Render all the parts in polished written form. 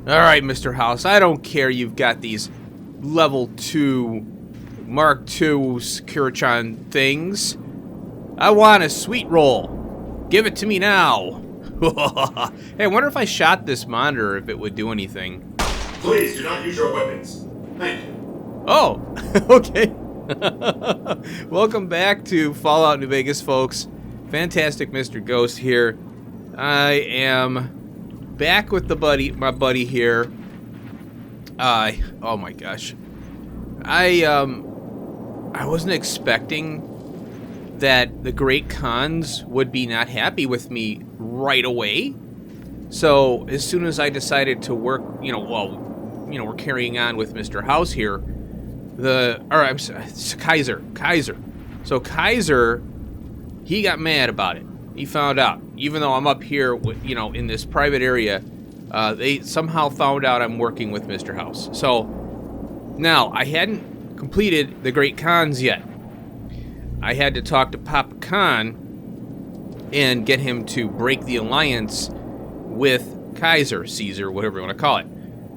Alright, Mr. House, I don't care you've got these level 2 Mark II Securichan things. I want a sweet roll. Give it to me now. Hey, I wonder if I shot this monitor, if it would do anything. Please do not use your weapons. Thank you. Oh, okay. Welcome back to Fallout New Vegas, folks. Fantastic Mr. Ghost here. I am back with my buddy here. Oh my gosh. I wasn't expecting that the Great Khans would be not happy with me right away. So as soon as I decided to work, we're carrying on with Mr. House here. Kaiser. So Kaiser, he got mad about it. He found out, even though I'm up here, in this private area, they somehow found out I'm working with Mr. House. So now I hadn't completed the Great Khans yet. I had to talk to Papa Khan and get him to break the alliance with Kaiser, Caesar, whatever you want to call it.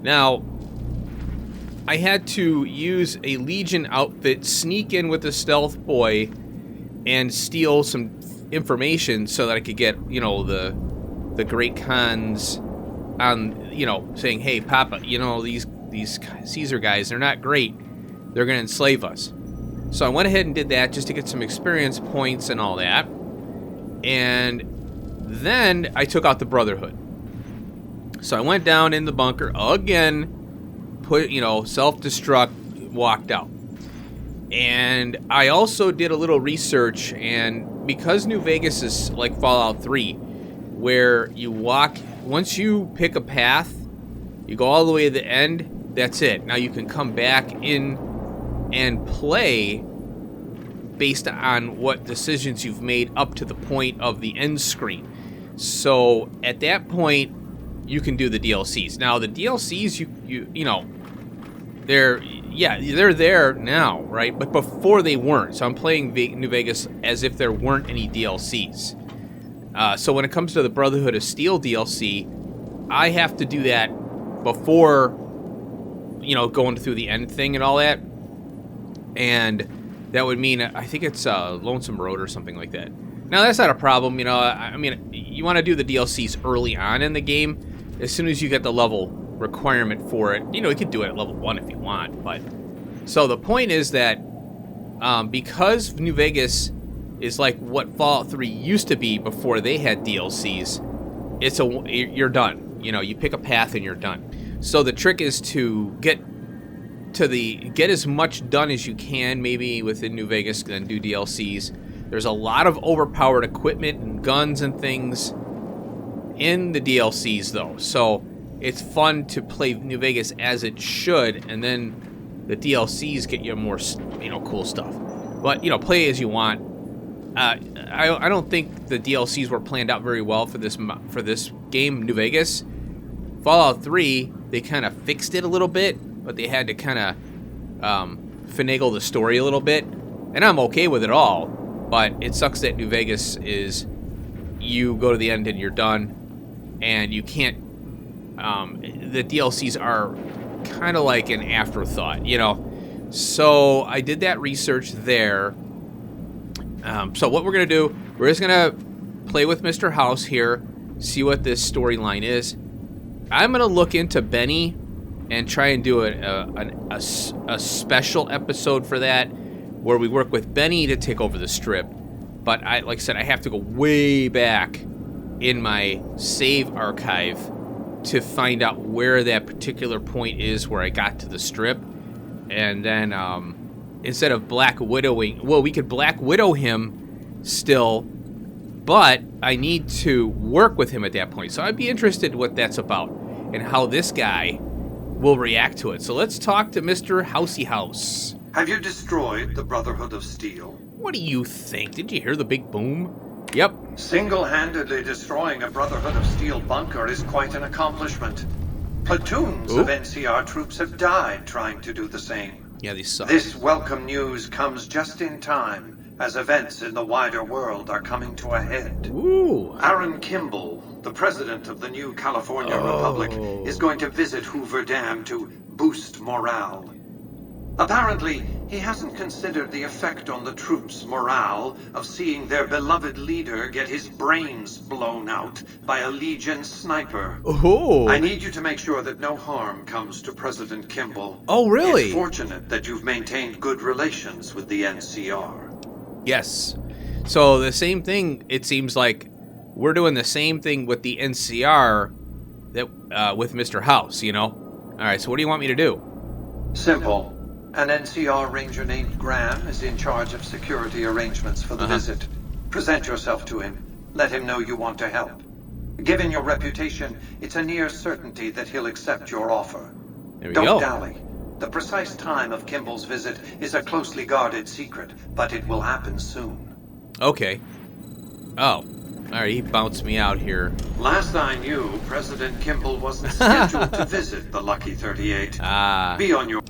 Now, I had to use a Legion outfit, sneak in with a stealth boy, and steal some information so that I could get, the Great Khans on, saying, hey, Papa, these Caesar guys, they're not great. They're going to enslave us. So I went ahead and did that just to get some experience points and all that. And then I took out the Brotherhood. So I went down in the bunker again, put, self-destruct, walked out. And I also did a little research, and because New Vegas is like Fallout 3, where you walk, once you pick a path, you go all the way to the end, that's it. Now you can come back in and play based on what decisions you've made up to the point of the end screen. So at that point, you can do the DLCs. Now the DLCs, they're there now, right? But before they weren't. So I'm playing New Vegas as if there weren't any DLCs. So when it comes to the Brotherhood of Steel DLC, I have to do that before, going through the end thing and all that. And that would mean, I think it's Lonesome Road or something like that. Now, that's not a problem, you want to do the DLCs early on in the game. As soon as you get the level requirement for it, you could do it at level 1 if you want. But so the point is that because New Vegas is like what Fallout 3 used to be before they had DLCs, you're done. You pick a path and you're done. So the trick is to get as much done as you can, maybe within New Vegas, then do DLCs. There's a lot of overpowered equipment and guns and things in the DLCs, though. So it's fun to play New Vegas as it should, and then the DLCs get you more, cool stuff. But, play as you want. I don't think the DLCs were planned out very well for this game, New Vegas. Fallout 3, they kind of fixed it a little bit, but they had to kind of finagle the story a little bit, and I'm okay with it all, but it sucks that New Vegas is, you go to the end and you're done, and you can't, the DLCs are kind of like an afterthought, So I did that research there. So what we're going to do, we're just going to play with Mr. House here, see what this storyline is. I'm going to look into Benny and try and do a special episode for that, where we work with Benny to take over the strip. But like I said, I have to go way back in my save archive to find out where that particular point is where I got to the strip. And then instead of Black Widowing, well, we could Black Widow him still, but I need to work with him at that point. So I'd be interested what that's about and how this guy will react to it. So let's talk to Mr. Housey House. Have you destroyed the Brotherhood of Steel? What do you think? Did you hear the big boom? Yep. Single-handedly destroying a Brotherhood of Steel bunker is quite an accomplishment. Platoons of NCR troops have died trying to do the same. Yeah, these suck. This welcome news comes just in time, as events in the wider world are coming to a head. Ooh. Aaron Kimball, The president of the new California Republic is going to visit Hoover Dam to boost morale. Apparently, he hasn't considered the effect on the troops' morale of seeing their beloved leader get his brains blown out by a Legion sniper. Oh. I need you to make sure that no harm comes to President Kimball. Oh, really? It's fortunate that you've maintained good relations with the NCR. Yes. So the same thing, it seems like we're doing the same thing with the NCR that with Mr. House, you know? All right, so what do you want me to do? Simple. An NCR ranger named Graham is in charge of security arrangements for the visit. Present yourself to him. Let him know you want to help. Given your reputation, it's a near certainty that he'll accept your offer. There we Don't go. dally. The precise time of Kimball's visit is a closely guarded secret, but it will happen soon. Okay. Oh. All right, he bounced me out here. Last I knew, President Kimball wasn't scheduled to visit the Lucky 38. Be on your...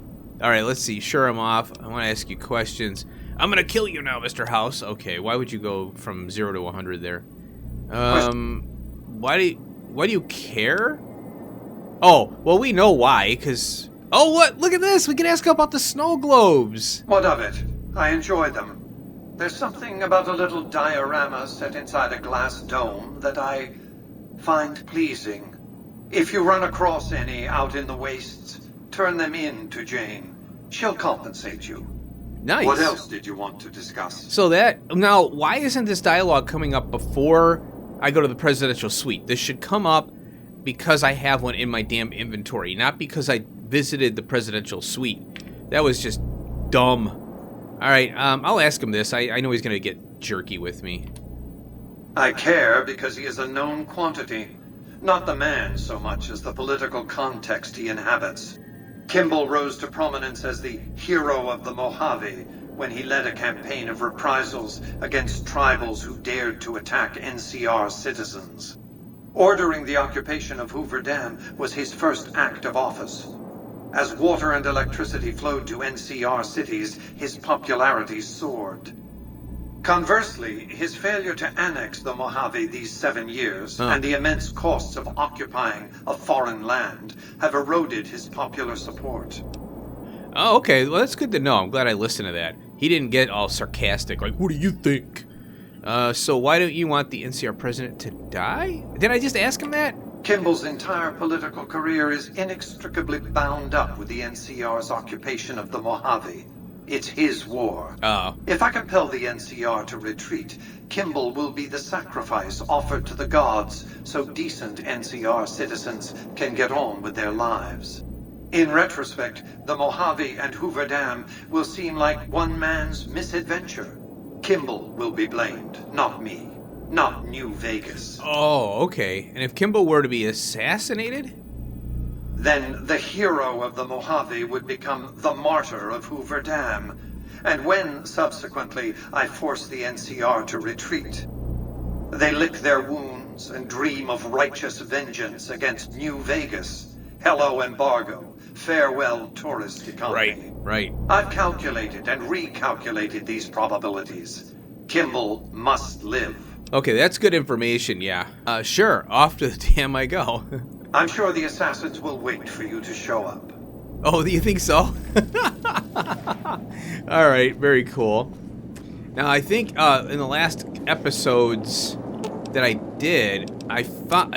All right, let's see. Sure, I'm off. I want to ask you questions. I'm going to kill you now, Mr. House. Okay, why would you go from 0 to 100 there? Why do you care? Oh, well, we know why, because... Oh, what? Look at this. We can ask about the snow globes. What of it? I enjoy them. There's something about a little diorama set inside a glass dome that I find pleasing. If you run across any out in the wastes, turn them in to Jane. She'll compensate you. Nice. What else did you want to discuss? So now, why isn't this dialogue coming up before I go to the presidential suite? This should come up because I have one in my damn inventory, not because I visited the presidential suite. That was just dumb. All right, I'll ask him this. I know he's going to get jerky with me. I care because he is a known quantity. Not the man so much as the political context he inhabits. Kimball rose to prominence as the hero of the Mojave when he led a campaign of reprisals against tribals who dared to attack NCR citizens. Ordering the occupation of Hoover Dam was his first act of office. As water and electricity flowed to NCR cities, his popularity soared. Conversely, his failure to annex the Mojave these 7 years and the immense costs of occupying a foreign land have eroded his popular support. Oh, okay. Well, that's good to know. I'm glad I listened to that. He didn't get all sarcastic, like, what do you think? So why don't you want the NCR president to die? Did I just ask him that? Kimball's entire political career is inextricably bound up with the NCR's occupation of the Mojave. It's his war. If I compel the NCR to retreat, Kimball will be the sacrifice offered to the gods so decent NCR citizens can get on with their lives. In retrospect, the Mojave and Hoover Dam will seem like one man's misadventure. Kimball will be blamed, not me. Not New Vegas. Oh, okay. And if Kimball were to be assassinated? Then the hero of the Mojave would become the martyr of Hoover Dam. And when, subsequently, I force the NCR to retreat, they lick their wounds and dream of righteous vengeance against New Vegas. Hello, embargo. Farewell, tourist economy. Right. I've calculated and recalculated these probabilities. Kimball must live. Okay, that's good information, yeah. Sure, off to the dam I go. I'm sure the assassins will wait for you to show up. Oh, do you think so? All right, very cool. Now, I think in the last episodes that I did, I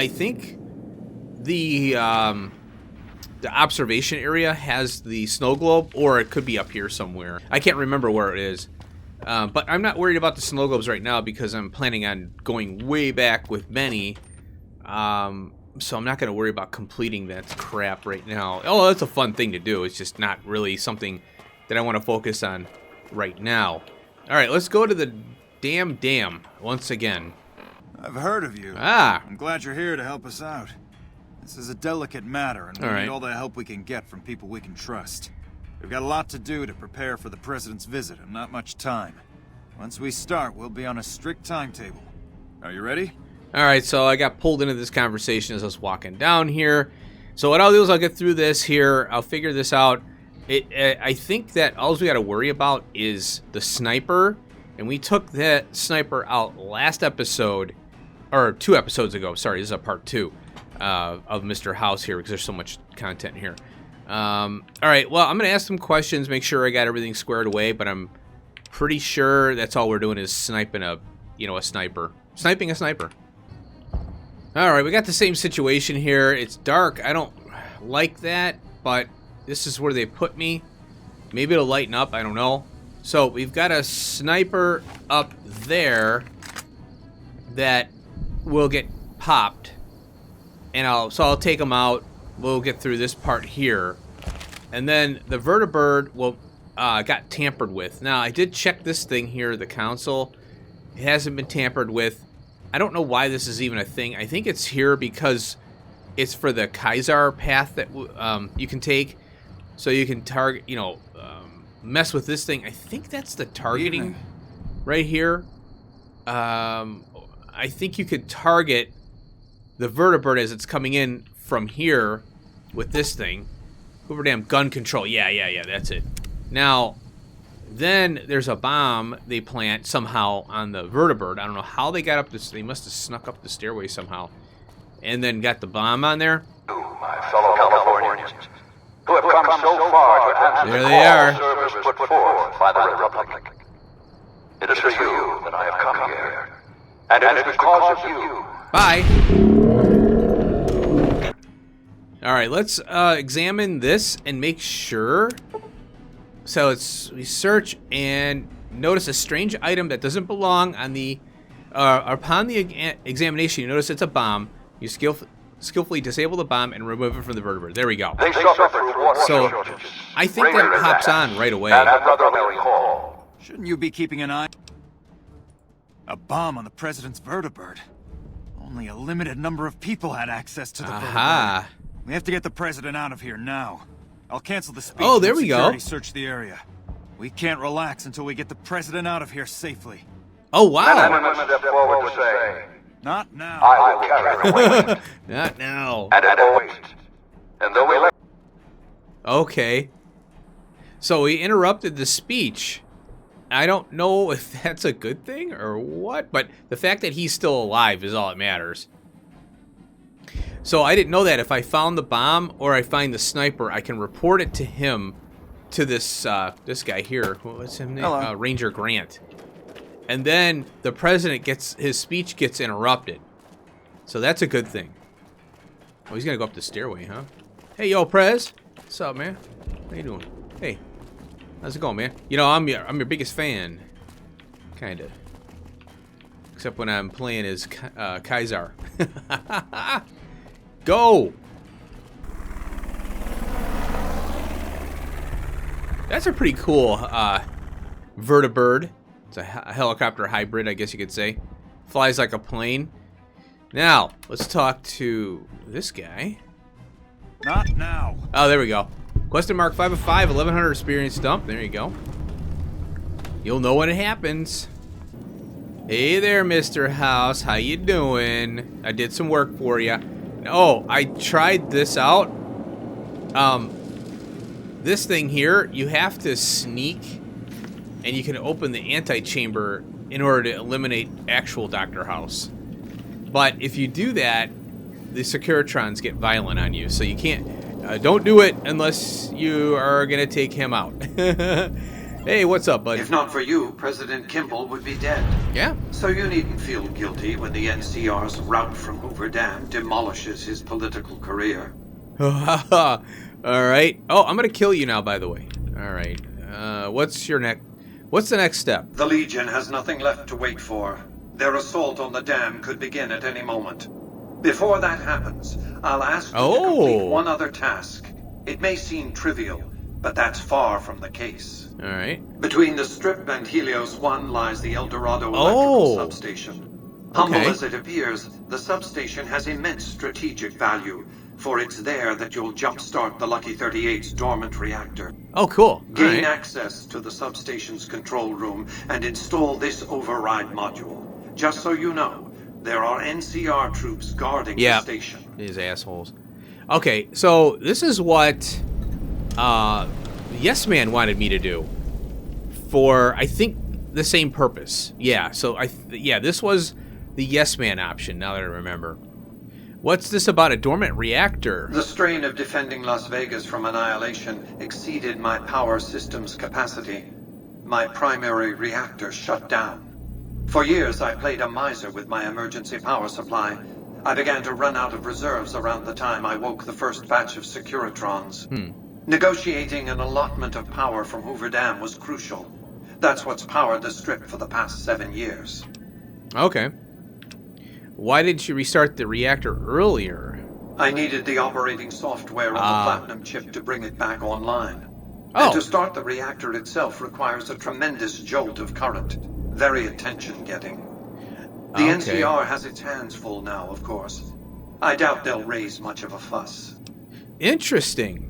think the observation area has the snow globe, or it could be up here somewhere. I can't remember where it is. But I'm not worried about the snow globes right now because I'm planning on going way back with Benny. So I'm not going to worry about completing that crap right now. Oh, that's a fun thing to do. It's just not really something that I want to focus on right now. All right, let's go to the dam once again. I've heard of you. I'm glad you're here to help us out. This is a delicate matter, and we need all the help we can get from people we can trust. We've got a lot to do to prepare for the president's visit, and not much time. Once we start, we'll be on a strict timetable. Are you ready? All right, so I got pulled into this conversation as I was walking down here. So what I'll do is I'll get through this here. I'll figure this out. I think that all we got to worry about is the sniper, and we took that sniper out last episode, or 2 episodes ago. Sorry, this is a part 2 of Mr. House here because there's so much content here. All right, well, I'm going to ask some questions, make sure I got everything squared away, but I'm pretty sure that's all we're doing is sniping a sniper. Sniping a sniper. All right, we got the same situation here. It's dark. I don't like that, but this is where they put me. Maybe it'll lighten up. I don't know. So we've got a sniper up there that will get popped, and I'll take him out. We'll get through this part here, and then the vertibird will got tampered with. Now I did check this thing here, the console. It hasn't been tampered with. I don't know why this is even a thing. I think it's here because it's for the Casa path that you can take, so you can target, mess with this thing. I think that's the targeting right here. I think you could target the vertibird as it's coming in from here with this thing. Hoover Dam gun control. Yeah, that's it. Now, then there's a bomb they plant somehow on the vertibird. I don't know how they got up this. They must have snuck up the stairway somehow, and then got the bomb on there. My fellow Californians, who have come so far to answer there the they are. service put forth by the Republic. It is for you that I have come here, and it is because of you. Bye. All right, let's examine this and make sure. So we search and notice a strange item that doesn't belong on the. Upon the examination, you notice it's a bomb. You skillfully disable the bomb and remove it from the vertibird. There we go. They suffer through water So shortages, I think that pops on right away. and another will recall. Shouldn't you be keeping an eye? A bomb on the president's vertibird. Only a limited number of people had access to the vertibird. We have to get the president out of here now. I'll cancel the speech. Oh, there we go. Search the area. We can't relax until we get the president out of here safely. Oh, wow. Men and women step forward to say, Not now. I will carry the weight, Not now. and always. And though we let Okay. So he interrupted the speech. I don't know if that's a good thing or what, but the fact that he's still alive is all that matters. So I didn't know that if I found the bomb or I find the sniper, I can report it to him, to this this guy here. What's his name? Ranger Grant. And then the president his speech gets interrupted. So that's a good thing. Oh, he's gonna go up the stairway, huh? Hey, yo, Prez. What's up, man? How you doing? Hey, how's it going, man? You know, I'm your biggest fan, kinda. Except when I'm playing as Kaiser. Go! That's a pretty cool vertibird. It's a helicopter hybrid, I guess you could say. Flies like a plane. Now, let's talk to this guy. Not now. Oh, there we go. Question mark 5 of 5, 1100 experience dump. There you go. You'll know when it happens. Hey there, Mr. House. How you doing? I did some work for you. Oh, I tried this out. This thing here, you have to sneak, and you can open the antechamber in order to eliminate actual Dr. House. But if you do that, the Securitrons get violent on you, so you can't. Don't do it unless you are gonna take him out. Hey, what's up, bud? If not for you, President Kimball would be dead. Yeah. So you needn't feel guilty when the NCR's route from Hoover Dam demolishes his political career. All right. Oh, I'm gonna kill you now, by the way. All right. What's the next step? The Legion has nothing left to wait for. Their assault on the dam could begin at any moment. Before that happens, I'll ask you to complete one other task. It may seem trivial, but that's far from the case. All right. Between the Strip and Helios 1 lies the El Dorado electrical substation. Humble as it appears, the substation has immense strategic value, for it's there that you'll jumpstart the Lucky 38's dormant reactor. Oh, cool. Gain access to the substation's control room and install this override module. Just so you know, there are NCR troops guarding the station. These assholes. Okay, so this is what Yes Man wanted me to do for, I think, the same purpose. Yeah, so this was the yes man option, now that I remember. What's this about a dormant reactor? The strain of defending Las Vegas from annihilation exceeded my power system's capacity. My primary reactor shut down. For years, I played a miser with my emergency power supply. I began to run out of reserves around the time I woke the first batch of Securitrons. Negotiating an allotment of power from Hoover Dam was crucial. That's what's powered the strip for the past 7 years. Okay. Why didn't you restart the reactor earlier? I needed the operating software on the Platinum chip to bring it back online. Oh. And to start the reactor itself requires a tremendous jolt of current. Very attention-getting. The NCR has its hands full now, of course. I doubt they'll raise much of a fuss. Interesting.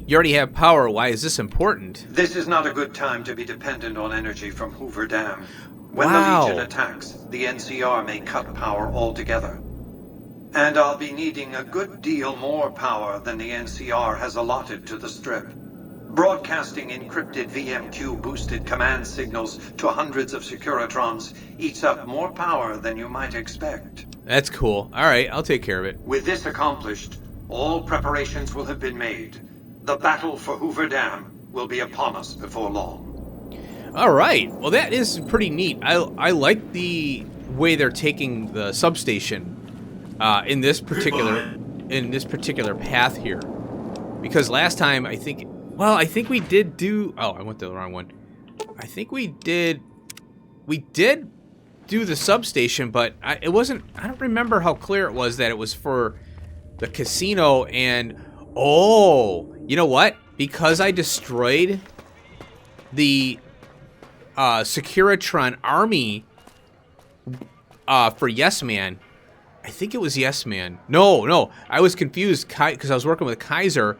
You already have power. Why is this important? This is not a good time to be dependent on energy from Hoover Dam. When Wow. the Legion attacks, the NCR may cut power altogether. And I'll be needing a good deal more power than the NCR has allotted to the Strip. Broadcasting encrypted VMQ-boosted command signals to hundreds of Securitrons eats up more power than you might expect. That's cool. All right, I'll take care of it. With this accomplished, all preparations will have been made. The battle for Hoover Dam will be upon us before long. All right. Well, that is pretty neat. I like the way they're taking the substation in this particular path here, because last time I think we did do. Oh, I went to the wrong one. I think we did do the substation, but it wasn't. I don't remember how clear it was that it was for the casino. And you know what? Because I destroyed the Securitron army for Yes Man. I think it was Yes Man. No, I was confused because I was working with Kaiser,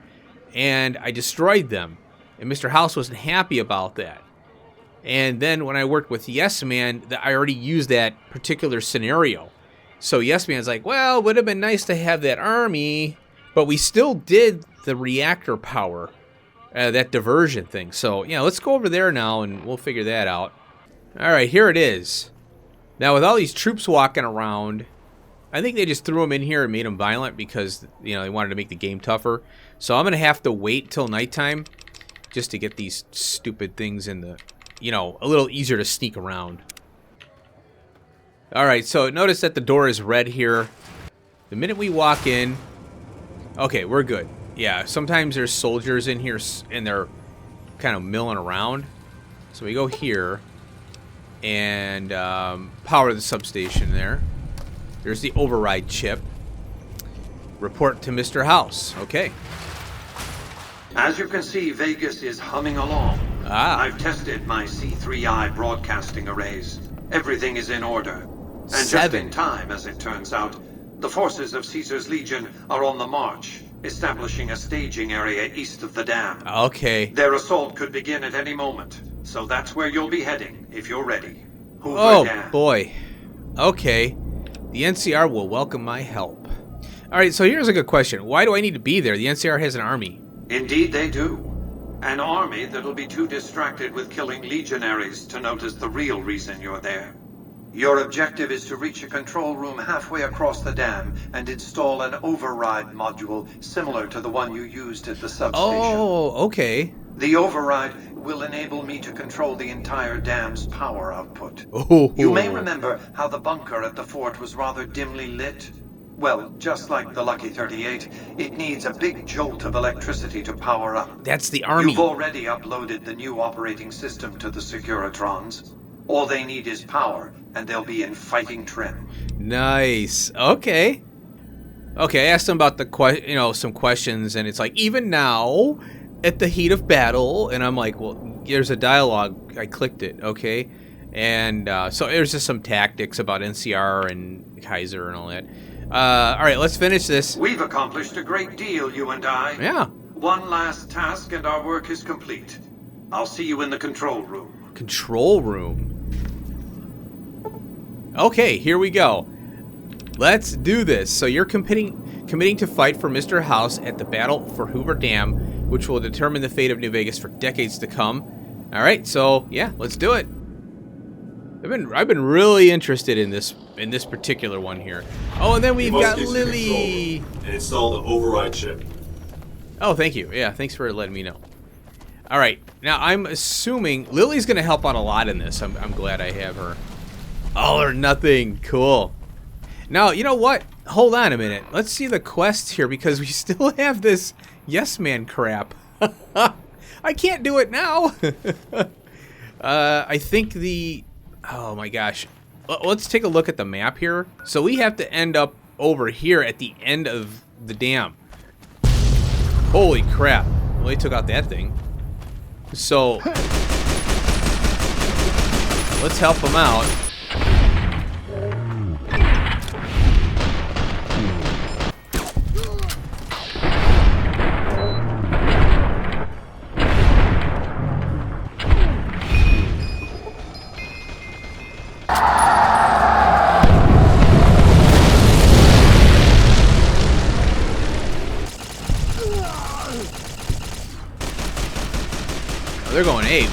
and I destroyed them, and Mr. House wasn't happy about that. And then when I worked with Yes Man, I already used that particular scenario. So Yes Man's like, well, it would have been nice to have that army, but we still did the reactor power. That diversion thing. So, yeah, let's go over there now, and we'll figure that out. All right, here it is. Now, with all these troops walking around, I think they just threw them in here and made them violent because, they wanted to make the game tougher. So I'm going to have to wait till nighttime just to get these stupid things in the, a little easier to sneak around. All right, so notice that the door is red here. The minute we walk in, okay, we're good. Yeah, sometimes there's soldiers in here, and they're kind of milling around. So we go here, and power the substation there. There's the override chip. Report to Mr. House. Okay. As you can see, Vegas is humming along. I've tested my C3I broadcasting arrays. Everything is in order. And just in time, as it turns out, the forces of Caesar's Legion are on the march, establishing a staging area east of the dam. Okay. Their assault could begin at any moment, so that's where you'll be heading, if you're ready. Hoover Dam. Boy. Okay. The NCR will welcome my help. All right, so here's a good question. Why do I need to be there? The NCR has an army. Indeed they do. An army that'll be too distracted with killing legionaries to notice the real reason you're there. Your objective is to reach a control room halfway across the dam and install an override module similar to the one you used at the substation. Oh, okay. The override will enable me to control the entire dam's power output. Oh. You may remember how the bunker at the fort was rather dimly lit. Well, just like the Lucky 38, it needs a big jolt of electricity to power up. That's the army. You've already uploaded the new operating system to the Securitrons. All they need is power, and they'll be in fighting trim. Nice. Okay. Okay, I asked them about the some questions, and it's like, even now, at the heat of battle, and I'm like, well, there's a dialogue. I clicked it, okay? And so there's just some tactics about NCR and Kaiser and all that. All right, let's finish this. We've accomplished a great deal, you and I. Yeah. One last task, and our work is complete. I'll see you in the control room. Control room. Okay, here we go. Let's do this. So you're committing to fight for Mr. House at the battle for Hoover Dam, which will determine the fate of New Vegas for decades to come. All right, so yeah, let's do it. I've been really interested in this particular one here. Oh, and then we've got Lily. And install the override chip. Oh, thank you. Yeah, thanks for letting me know. All right, now I'm assuming Lily's gonna help out a lot in this. I'm glad I have her. All or nothing. Cool. Now, you know what? Hold on a minute. Let's see the quests here because we still have this yes man crap. I can't do it now. I think oh my gosh. Let's take a look at the map here. So we have to end up over here at the end of the dam. Holy crap. Well, they took out that thing. So let's help them out. They're going ape.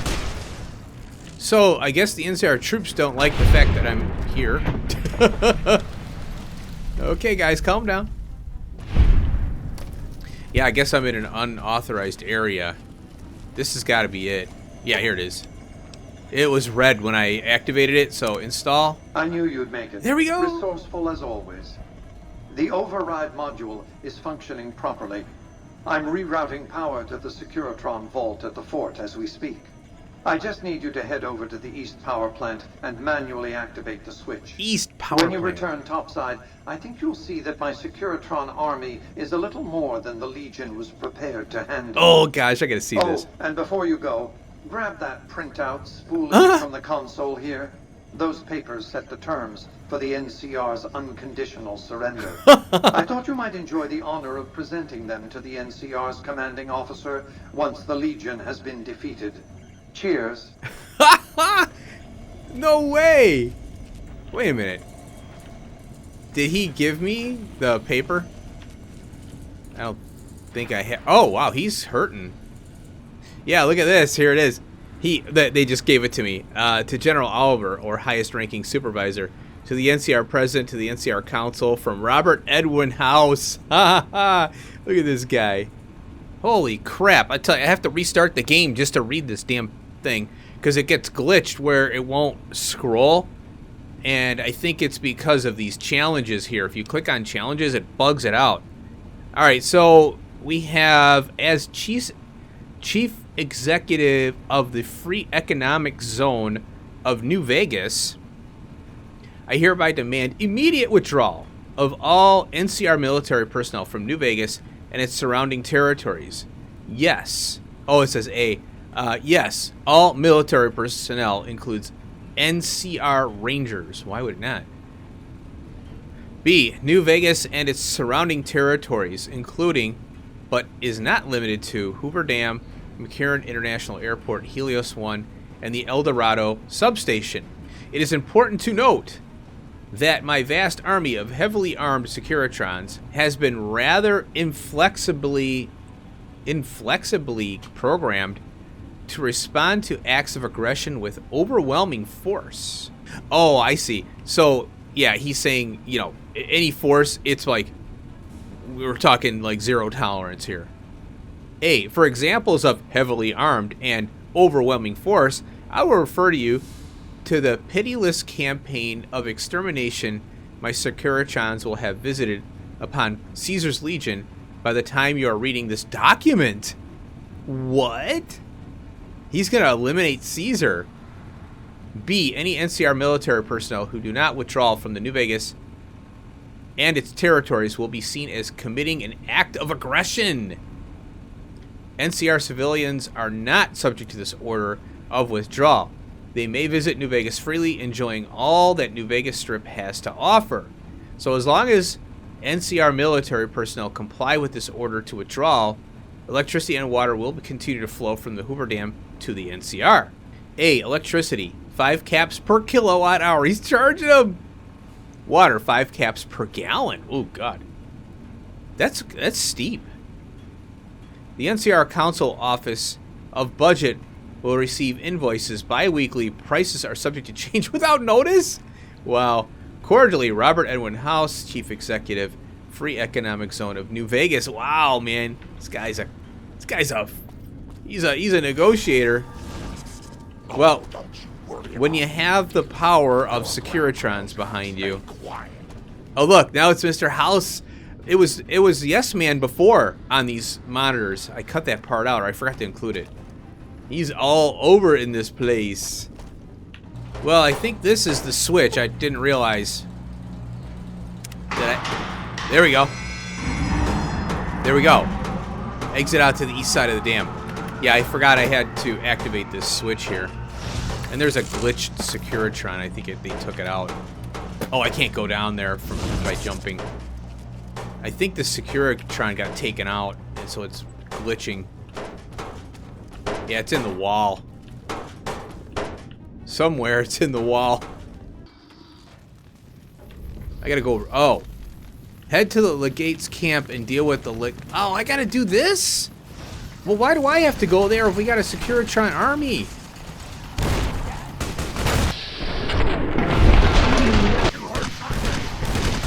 So, I guess the NCR troops don't like the fact that I'm here. Okay, guys, calm down. Yeah, I guess I'm in an unauthorized area. This has got to be it. Yeah, here it is. It was red when I activated it, so install. I knew you'd make it. There we go. Resourceful as always. The override module is functioning properly. I'm rerouting power to the Securitron vault at the fort as we speak. I just need you to head over to the East Power Plant and manually activate the switch. East Power When you Plant. return topside, I think you'll see that my Securitron army is a little more than the Legion was prepared to handle. Oh gosh, I gotta see this. And before you go, grab that printout spooling from the console here. Those papers set the terms for the NCR's unconditional surrender. I thought you might enjoy the honor of presenting them to the NCR's commanding officer once the Legion has been defeated. Cheers. No way! Wait a minute. Did he give me the paper? I don't think I have. Oh wow, he's hurting. Yeah, look at this. Here it is. They just gave it to me. To General Oliver, or highest ranking supervisor. To the NCR president, to the NCR council, from Robert Edwin House. Ha ha ha. Look at this guy. Holy crap. I tell you, I have to restart the game just to read this damn thing. Because it gets glitched where it won't scroll. And I think it's because of these challenges here. If you click on challenges, it bugs it out. Alright, so we have, as chief executive of the Free Economic Zone of New Vegas, I hereby demand immediate withdrawal of all NCR military personnel from New Vegas and its surrounding territories. Yes. Oh, it says A. Yes. All military personnel includes NCR Rangers. Why would it not? B. New Vegas and its surrounding territories, including, but is not limited to, Hoover Dam, McCarran International Airport, Helios 1, and the El Dorado substation. It is important to note that my vast army of heavily armed Securitrons has been rather inflexibly programmed to respond to acts of aggression with overwhelming force. Oh, I see. So, yeah, he's saying, you know, any force, it's like, we're talking like zero tolerance here. A. For examples of heavily armed and overwhelming force, I will refer to you to the pitiless campaign of extermination my Securitrons will have visited upon Caesar's Legion by the time you are reading this document. What? He's going to eliminate Caesar. B. Any NCR military personnel who do not withdraw from the New Vegas and its territories will be seen as committing an act of aggression. NCR civilians are not subject to this order of withdrawal. They may visit New Vegas freely, enjoying all that New Vegas Strip has to offer. So as long as NCR military personnel comply with this order to withdraw, electricity and water will continue to flow from the Hoover Dam to the NCR. A. Electricity, 5 caps per kilowatt hour. He's charging them. Water, 5 caps per gallon. Oh, God. That's steep. The NCR Council Office of Budget will receive invoices bi-weekly. Prices are subject to change without notice. Wow. Cordially, Robert Edwin House, Chief Executive, Free Economic Zone of New Vegas. Wow, man. He's a negotiator. Well, when you have the power of Securitrons behind you. Oh, look, now it's Mr. House. It was Yes Man before on these monitors. I cut that part out, or I forgot to include it. He's all over in this place. Well, I think this is the switch. I didn't realize that there we go. There we go. Exit out to the east side of the dam. Yeah, I forgot I had to activate this switch here. And there's a glitched Securitron. I think they took it out. Oh, I can't go down there by jumping. I think the Securitron got taken out, and so it's glitching. Yeah, it's in the wall. Somewhere it's in the wall. I gotta go. Oh. Head to the legate's camp and deal with the Oh, I gotta do this? Well, why do I have to go there if we got a Securitron army?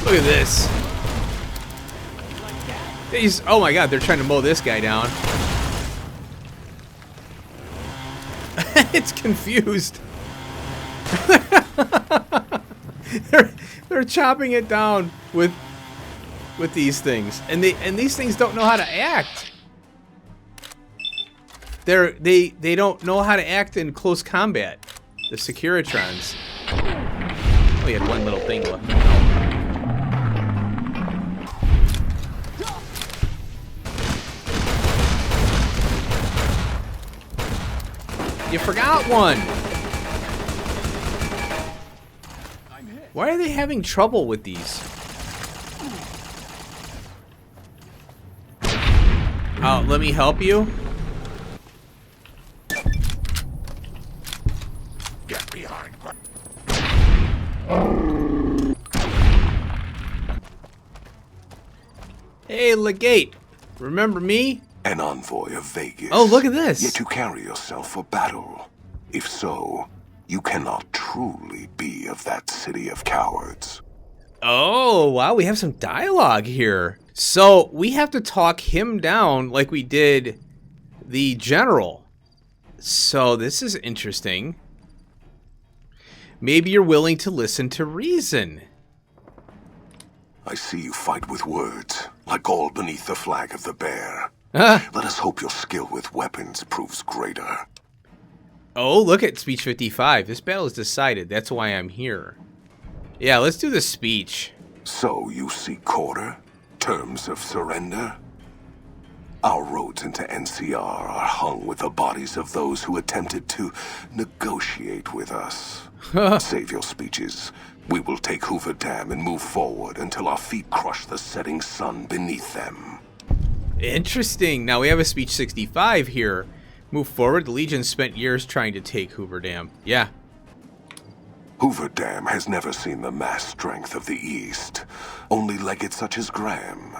Look at this. Oh my god, they're trying to mow this guy down. It's confused. They're chopping it down with these things, and these things don't know how to act. They don't know how to act in close combat. The Securitrons. Oh, he had one little thing left. You forgot one. Why are they having trouble with these? Oh, let me help you. Get behind. Hey, Legate. Remember me? An envoy of Vegas. Oh, look at this. Yet you carry yourself for battle. If so, you cannot truly be of that city of cowards. Oh, wow, we have some dialogue here. So, we have to talk him down like we did the general. So, this is interesting. Maybe you're willing to listen to reason. I see you fight with words, like all beneath the flag of the bear. Let us hope your skill with weapons proves greater. Oh, look at speech 55. This battle is decided. That's why I'm here. Yeah, let's do the speech. So you seek quarter? Terms of surrender? Our roads into NCR are hung with the bodies of those who attempted to negotiate with us. Save your speeches. We will take Hoover Dam and move forward until our feet crush the setting sun beneath them. Interesting. Now we have a speech 65 here. Move forward. The Legion spent years trying to take Hoover Dam. Yeah. Hoover Dam has never seen the mass strength of the East. Only legates such as Graham,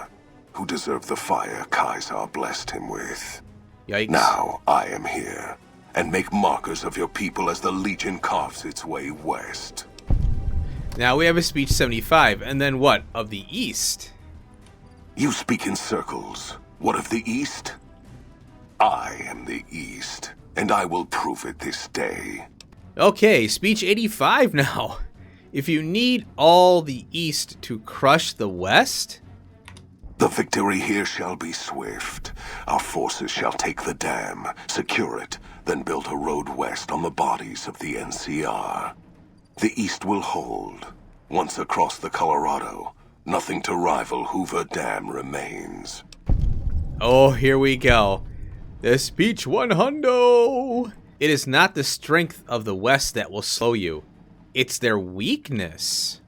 who deserve the fire Casa blessed him with. Yikes. Now I am here, and make markers of your people as the Legion carves its way west. Now we have a speech 75, and then what? Of the East? You speak in circles. What of the East? I am the East, and I will prove it this day. Okay, speech 85 now. If you need all the East to crush the West? The victory here shall be swift. Our forces shall take the dam, secure it, then build a road west on the bodies of the NCR. The East will hold. Once across the Colorado, nothing to rival Hoover Dam remains. Oh, here we go. The speech 100. It is not the strength of the West that will slow you. It's their weakness.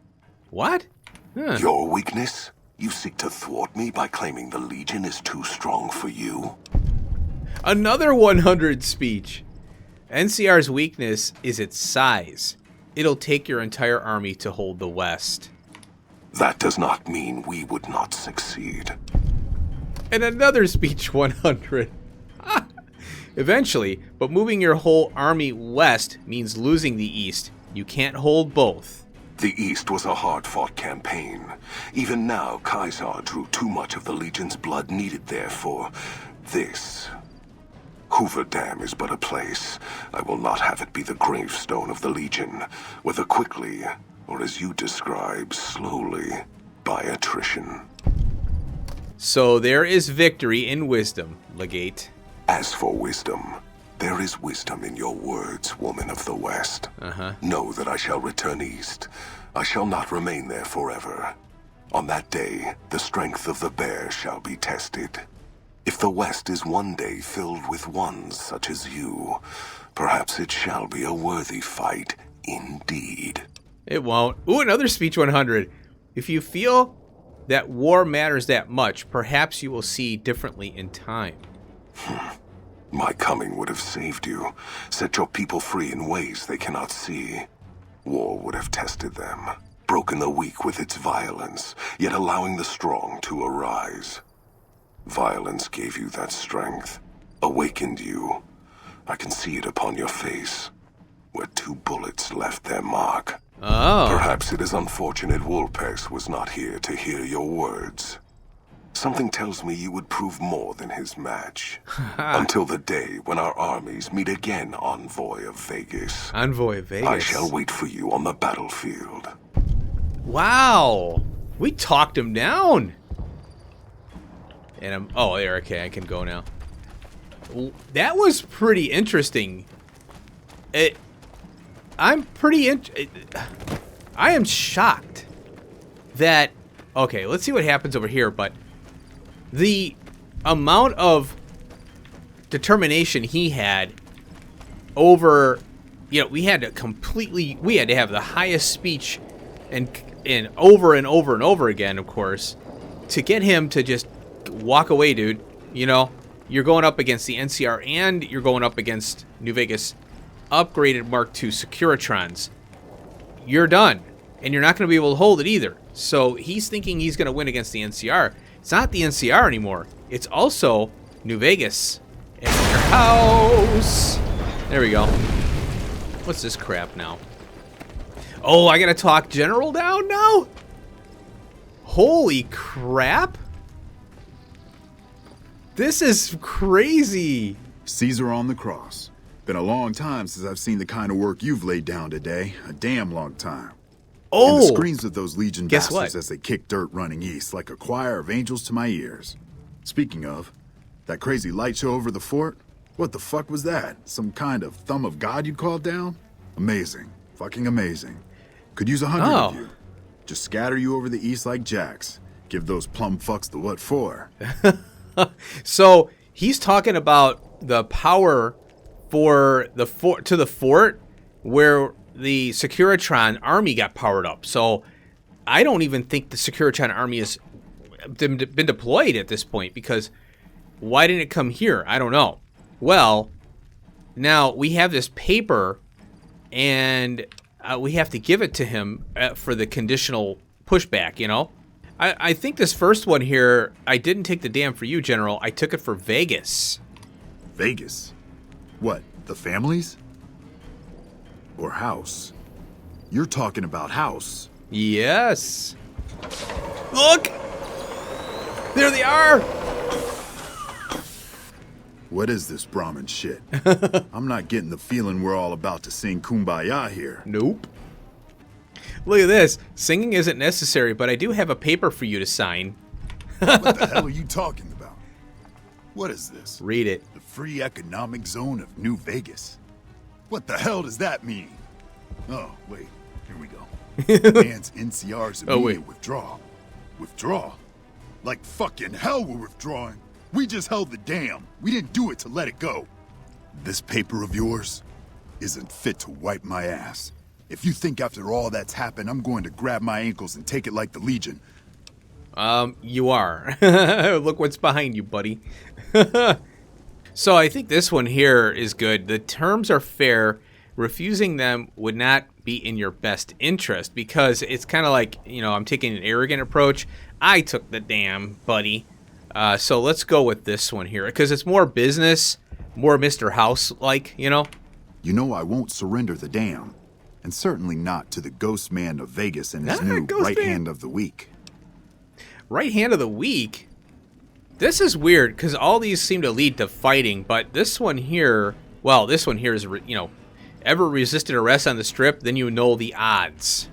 What? Huh. Your weakness? You seek to thwart me by claiming the Legion is too strong for you? Another 100 speech. NCR's weakness is its size. It'll take your entire army to hold the West. That does not mean we would not succeed. And another speech 100. Eventually, but moving your whole army west means losing the east. You can't hold both. The East was a hard-fought campaign. Even now, Casa drew too much of the Legion's blood needed there for this. Hoover Dam is but a place. I will not have it be the gravestone of the Legion, whether quickly, or as you describe, slowly, by attrition. So there is victory in wisdom, Legate. As for wisdom, there is wisdom in your words, woman of the West. Know that I shall return east. I shall not remain there forever. On that day, the strength of the bear shall be tested. If the West is one day filled with ones such as you, perhaps it shall be a worthy fight indeed. It won't. Ooh, another speech 100. If you feel that war matters that much, perhaps you will see differently in time. My coming would have saved you, set your people free in ways they cannot see. War would have tested them, broken the weak with its violence, yet allowing the strong to arise. Violence gave you that strength, awakened you. I can see it upon your face, where 2 bullets left their mark. Oh. Perhaps it is unfortunate Wolpex was not here to hear your words. Something tells me you would prove more than his match. Until the day when our armies meet again, Envoy of Vegas. Envoy of Vegas. I shall wait for you on the battlefield. Wow. We talked him down. And I'm... Oh, there, okay, I can go now. That was pretty interesting. I'm pretty... I am shocked that... Okay, let's see what happens over here, but... The amount of determination he had over, you know, we had to have the highest speech and over and over and over again, of course, to get him to just walk away, dude. You know, you're going up against the NCR and you're going up against New Vegas upgraded Mark II Securitrons. You're done, and you're not going to be able to hold it either. So he's thinking he's going to win against the NCR. It's not the NCR anymore. It's also New Vegas. And your house. There we go. What's this crap now? Oh, I gotta talk General down now? Holy crap. This is crazy. Caesar on the cross. Been a long time since I've seen the kind of work you've laid down today. A damn long time. Oh, and the screams of those Legion guess bastards what? as they kick dirt running east like a choir of angels to my ears. Speaking of, that crazy light show over the fort? What the fuck was that? Some kind of thumb of God you called down? Amazing. Fucking amazing. Could use 100 of you. Just scatter you over the east like jacks. Give those plum fucks the what for. So he's talking about the power for the fort, to the fort where the Securitron army got powered up. So I don't even think the Securitron army has been deployed at this point, because why didn't it come here? I don't know. Well, now we have this paper, and we have to give it to him for the conditional pushback, you know? I think this first one here, I didn't take the dam for you, General. I took it for Vegas. Vegas? What, the families? Or house? You're talking about house. Yes. Look! There they are! What is this Brahmin shit? I'm not getting the feeling we're all about to sing Kumbaya here. Nope. Look at this. Singing isn't necessary, but I do have a paper for you to sign. What the hell are you talking about? What is this? Read it. The Free Economic Zone of New Vegas. What the hell does that mean? Oh, wait. Here we go. Man's NCR's immediate withdrawal. Withdraw? Like fucking hell we're withdrawing. We just held the dam. We didn't do it to let it go. This paper of yours isn't fit to wipe my ass. If you think after all that's happened, I'm going to grab my ankles and take it like the Legion. You are. Look what's behind you, buddy. So I think this one here is good. The terms are fair. Refusing them would not be in your best interest, because it's kind of like, you know, I'm taking an arrogant approach. I took the dam, buddy. So let's go with this one here, because it's more business more Mr. House-like, you know? You know I won't surrender the dam. And certainly not to the ghost man of Vegas and his new right hand of the week. Right hand of the week? This is weird, because all these seem to lead to fighting, but this one here... Well, this one here is, you know... Ever resisted arrest on the Strip, then you know the odds.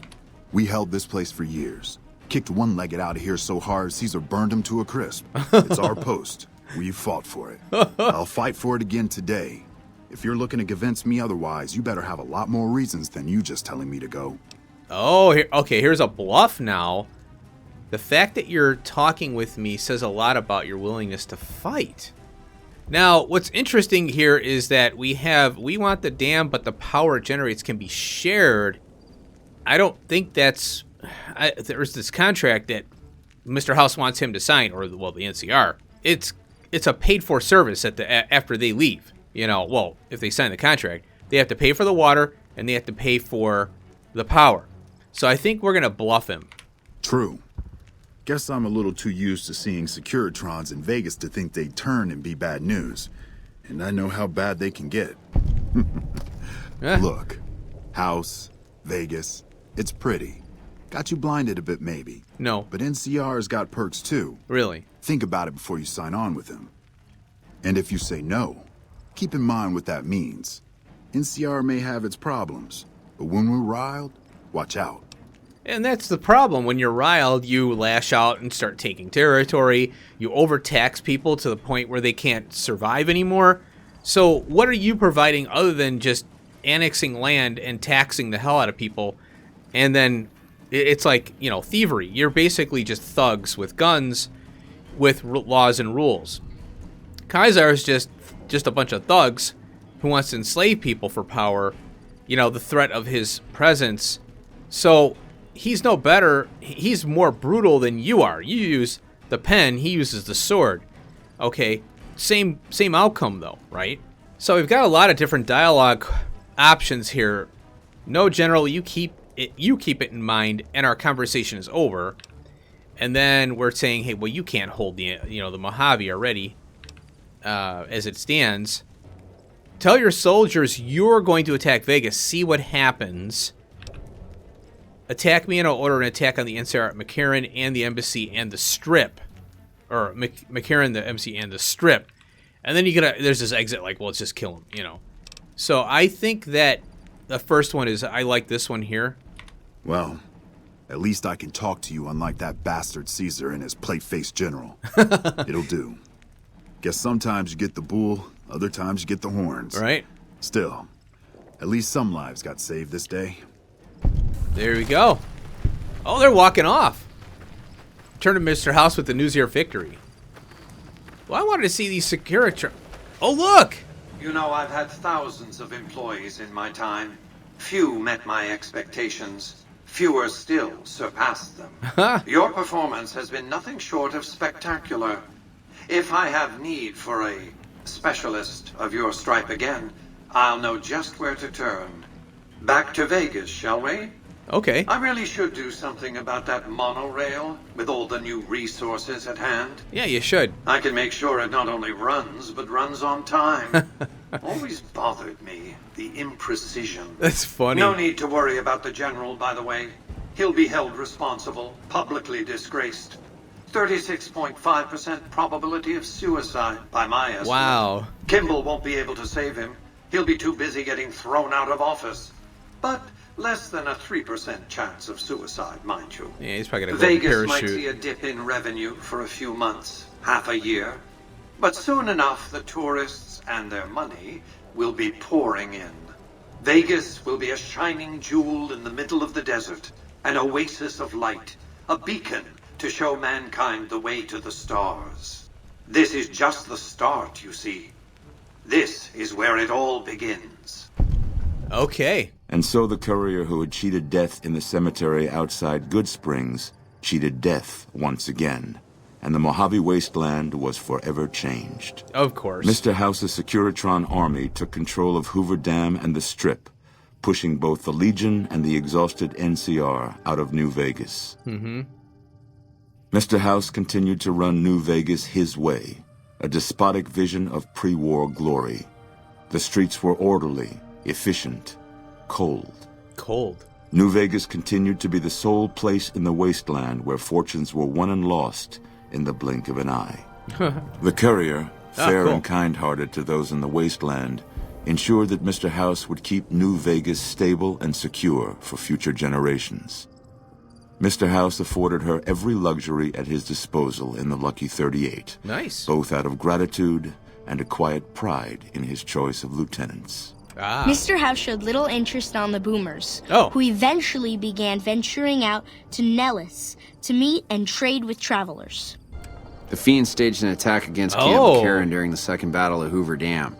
We held this place for years. Kicked one-legged out of here so hard, Caesar burned him to a crisp. It's our post. We've fought for it. I'll fight for it again today. If you're looking to convince me otherwise, you better have a lot more reasons than you just telling me to go. Oh, okay, here's a bluff now. The fact that you're talking with me says a lot about your willingness to fight. Now, what's interesting here is that we want the dam, but the power it generates can be shared. I don't think that's... there's this contract that Mr. House wants him to sign, or, well, the NCR. It's a paid-for service after they leave. You know, well, if they sign the contract, they have to pay for the water, and they have to pay for the power. So I think we're going to bluff him. True. Guess I'm a little too used to seeing Securitrons in Vegas to think they'd turn and be bad news. And I know how bad they can get. Look, House, Vegas, it's pretty. Got you blinded a bit, maybe. No. But NCR's got perks, too. Really? Think about it before you sign on with him. And if you say no, keep in mind what that means. NCR may have its problems, but when we're riled, watch out. And that's the problem. When you're riled, you lash out and start taking territory. You overtax people to the point where they can't survive anymore. So what are you providing other than just annexing land and taxing the hell out of people? And then it's like, you know, thievery. You're basically just thugs with guns with laws and rules. Casa is just a bunch of thugs who wants to enslave people for power. You know, the threat of his presence. So... he's no better. He's more brutal than you are. You use the pen. He uses the sword. Okay, same outcome though, right? So we've got a lot of different dialogue options here. No, General, you keep it in mind, and our conversation is over. And then we're saying, hey, well, you can't hold the Mojave already, as it stands. Tell your soldiers you're going to attack Vegas. See what happens. Attack me and I'll order an attack on the NCR at McCarran and the embassy and the Strip. Or McCarran, the embassy, and the Strip. And then there's this exit like, well, let's just kill him, you know. So I think that the first one is, I like this one here. Well, at least I can talk to you unlike that bastard Caesar and his plate-faced general. It'll do. Guess sometimes you get the bull, other times you get the horns. Right. Still, at least some lives got saved this day. There we go. Oh, they're walking off. Turn to Mr. House with the news here victory. Well, I wanted to see these Securitrons. Oh, look! You know, I've had thousands of employees in my time. Few met my expectations. Fewer still surpassed them. Your performance has been nothing short of spectacular. If I have need for a specialist of your stripe again, I'll know just where to turn. Back to Vegas, shall we? Okay. I really should do something about that monorail with all the new resources at hand. Yeah, you should. I can make sure it not only runs, but runs on time. Always bothered me, the imprecision. That's funny. No need to worry about the general, by the way. He'll be held responsible, publicly disgraced. 36.5% probability of suicide, by my estimate. Wow. Kimball won't be able to save him. He'll be too busy getting thrown out of office. But less than a 3% chance of suicide, mind you. Yeah, he's probably gonna go Vegas parachute. might see a dip in revenue for a few months, half a year. But soon enough, the tourists and their money will be pouring in. Vegas will be a shining jewel in the middle of the desert, an oasis of light, a beacon to show mankind the way to the stars. This is just the start, you see. This is where it all begins. Okay. And so the courier who had cheated death in the cemetery outside Good Springs cheated death once again, and the Mojave wasteland was forever changed. Of course. Mr. House's Securitron army took control of Hoover Dam and the Strip, pushing both the Legion and the exhausted NCR out of New Vegas. Mm-hmm. Mr. House continued to run New Vegas his way, a despotic vision of pre-war glory, The streets were orderly, efficient, cold. Cold. New Vegas continued to be the sole place in the wasteland where fortunes were won and lost in the blink of an eye. The courier, fair and kind-hearted to those in the wasteland, ensured that Mr. House would keep New Vegas stable and secure for future generations. Mr. House afforded her every luxury at his disposal in the Lucky 38. Nice. Both out of gratitude and a quiet pride in his choice of lieutenants. Mr. House showed little interest on the Boomers, who eventually began venturing out to Nellis to meet and trade with travelers. The Fiends staged an attack against Camp Karen during the Second Battle of Hoover Dam.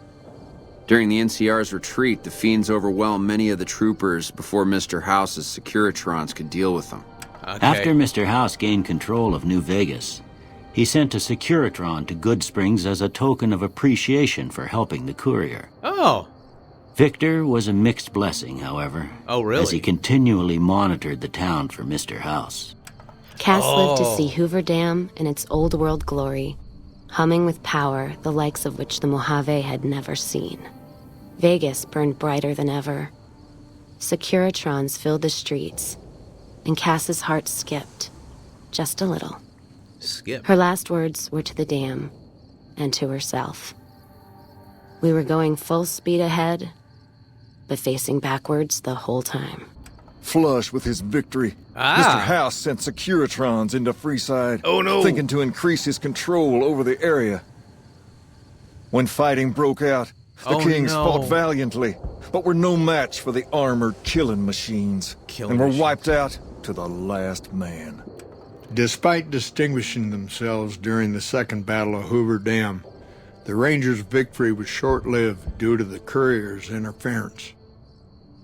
During the NCR's retreat, the Fiends overwhelmed many of the troopers before Mr. House's Securitrons could deal with them. After Mr. House gained control of New Vegas, he sent a Securitron to Good Springs as a token of appreciation for helping the courier. Victor was a mixed blessing, however. As he continually monitored the town for Mr. House. Cass lived to see Hoover Dam in its old world glory, humming with power the likes of which the Mojave had never seen. Vegas burned brighter than ever. Securitrons filled the streets, and Cass's heart skipped, just a little. Her last words were to the dam, and to herself. We were going full speed ahead, but facing backwards the whole time. Flush with his victory, Mr. House sent Securitrons into Freeside, thinking to increase his control over the area. When fighting broke out, the Kings fought valiantly, but were no match for the armored killing machines, and were wiped out to the last man. Despite distinguishing themselves during the Second Battle of Hoover Dam, the Rangers' victory was short-lived due to the courier's interference.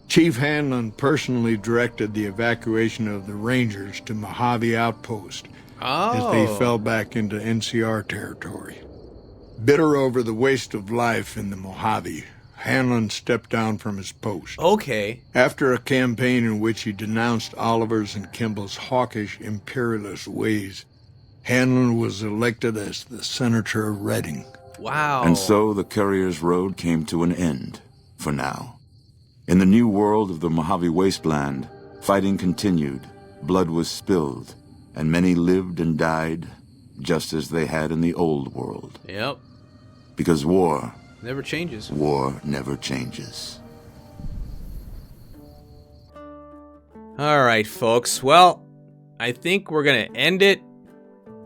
Chief Hanlon personally directed the evacuation of the Rangers to Mojave Outpost as they fell back into NCR territory. Bitter over the waste of life in the Mojave, Hanlon stepped down from his post. After a campaign in which he denounced Oliver's and Kimball's hawkish, imperialist ways, Hanlon was elected as the Senator of Reading. And so the courier's road came to an end, for now. In the new world of the Mojave Wasteland, fighting continued, blood was spilled, and many lived and died just as they had in the old world. Because war never changes. War never changes. All right, folks. Well, I think we're going to end it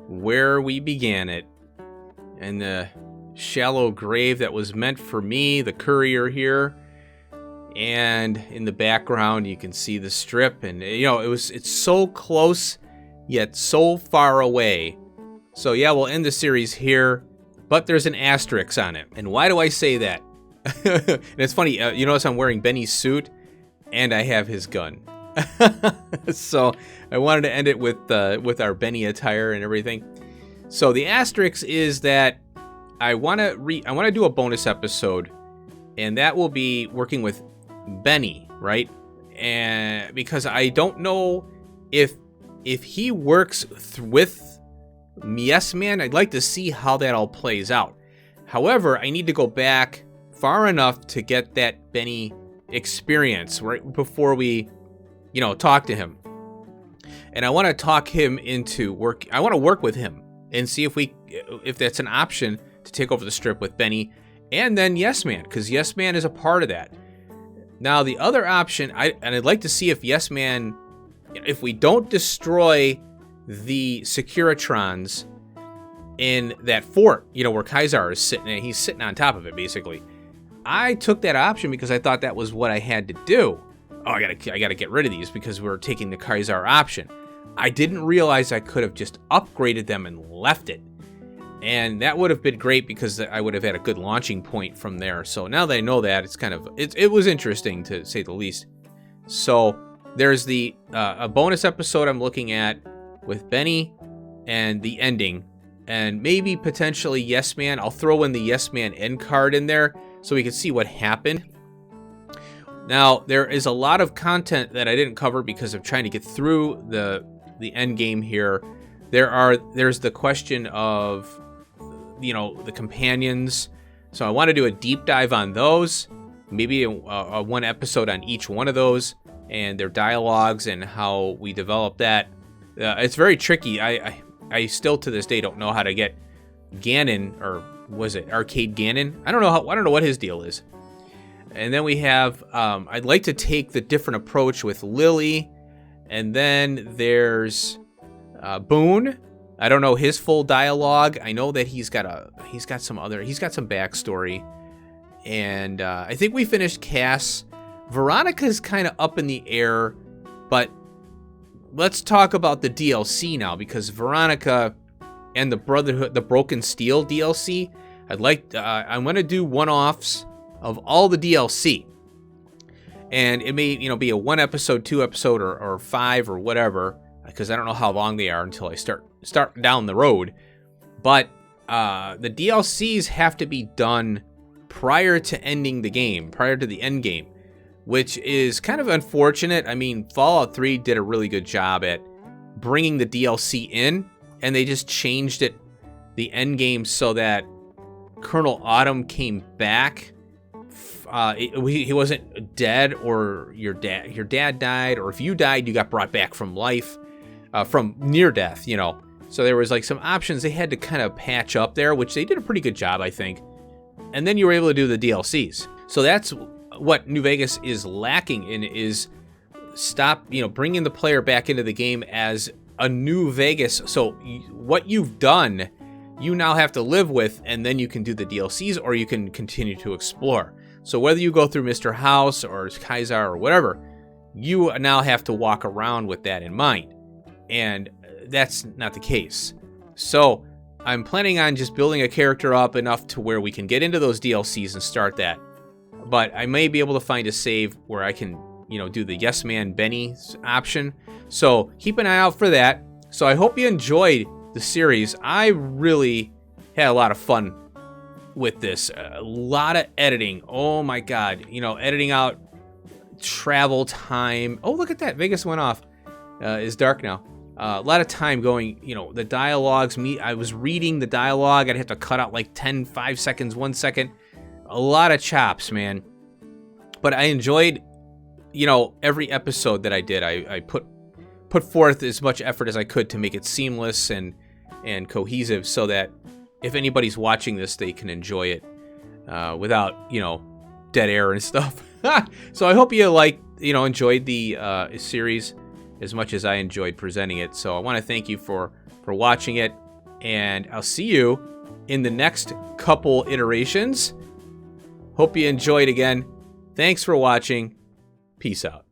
where we began it. In the shallow grave that was meant for me, the courier here. And in the background, you can see the strip. And, you know, it's so close, yet so far away. So, yeah, we'll end the series here. But there's an asterisk on it. And why do I say that? And it's funny, you notice I'm wearing Benny's suit, and I have his gun. So I wanted to end it with our Benny attire and everything. So the asterisk is that I want to do a bonus episode, and that will be working with Benny, right? And because I don't know if he works with Yes Man, I'd like to see how that all plays out. However, I need to go back far enough to get that Benny experience right before we, talk to him. And I want to talk him into work. I want to work with him and see if that's an option to take over the strip with Benny and then Yes Man, because Yes Man is a part of that. Now, the other option, I'd like to see if Yes Man, if we don't destroy the Securitrons in that fort, where Kaisar is sitting, and he's sitting on top of it, basically. I took that option because I thought that was what I had to do. Oh, I gotta get rid of these because we're taking the Kaisar option. I didn't realize I could have just upgraded them and left it. And that would have been great because I would have had a good launching point from there. So now that I know that, it's it was interesting to say the least. So there's a bonus episode I'm looking at with Benny and the ending, and maybe potentially Yes Man. I'll throw in the Yes Man end card in there so we can see what happened. Now, there is a lot of content that I didn't cover because of trying to get through the end game here. There's the question of, the companions. So I want to do a deep dive on those, maybe a one episode on each one of those and their dialogues and how we develop that. It's very tricky. I still to this day don't know how to get Ganon, or was it Arcade Ganon? I don't know what his deal is. And then we have, I'd like to take the different approach with Lily. And then there's Boone. I don't know his full dialogue. I know that he's got some backstory. And I think we finished Cass. Veronica's kind of up in the air, but let's talk about the DLC now, because Veronica and the Brotherhood, the Broken Steel DLC, I'm going to do one-offs of all the DLC. And it may, be a 1 episode, 2 episode, or 5 or whatever, because I don't know how long they are until I start down the road. But the DLCs have to be done prior to ending the game, prior to the end game, which is kind of unfortunate. I mean, Fallout 3 did a really good job at bringing the DLC in, and they just changed the end game so that Colonel Autumn came back. He wasn't dead, or your dad died, or if you died, you got brought back from life, from near death, So there was like some options they had to kind of patch up there, which they did a pretty good job, I think. And then you were able to do the DLCs. So that's what New Vegas is lacking in, is bringing the player back into the game as a New Vegas. So what you've done, you now have to live with, and then you can do the DLCs, or you can continue to explore. So whether you go through Mr. House or Casa or whatever, you now have to walk around with that in mind. And that's not the case. So I'm planning on just building a character up enough to where we can get into those DLCs and start that. But I may be able to find a save where I can, do the Yes Man Benny option. So keep an eye out for that. So I hope you enjoyed the series. I really had a lot of fun with this. A lot of editing. Oh my God. Editing out travel time. Oh, look at that. Vegas went off. It's dark now. A lot of time going, the dialogues. I was reading the dialogue. I'd have to cut out like 10, 5 seconds, 1 second. A lot of chops, man. But I enjoyed, every episode that I did. I put forth as much effort as I could to make it seamless and cohesive, so that if anybody's watching this, they can enjoy it without, dead air and stuff. So I hope you enjoyed the series as much as I enjoyed presenting it. So I want to thank you for watching it, and I'll see you in the next couple iterations. Hope you enjoyed again. Thanks for watching. Peace out.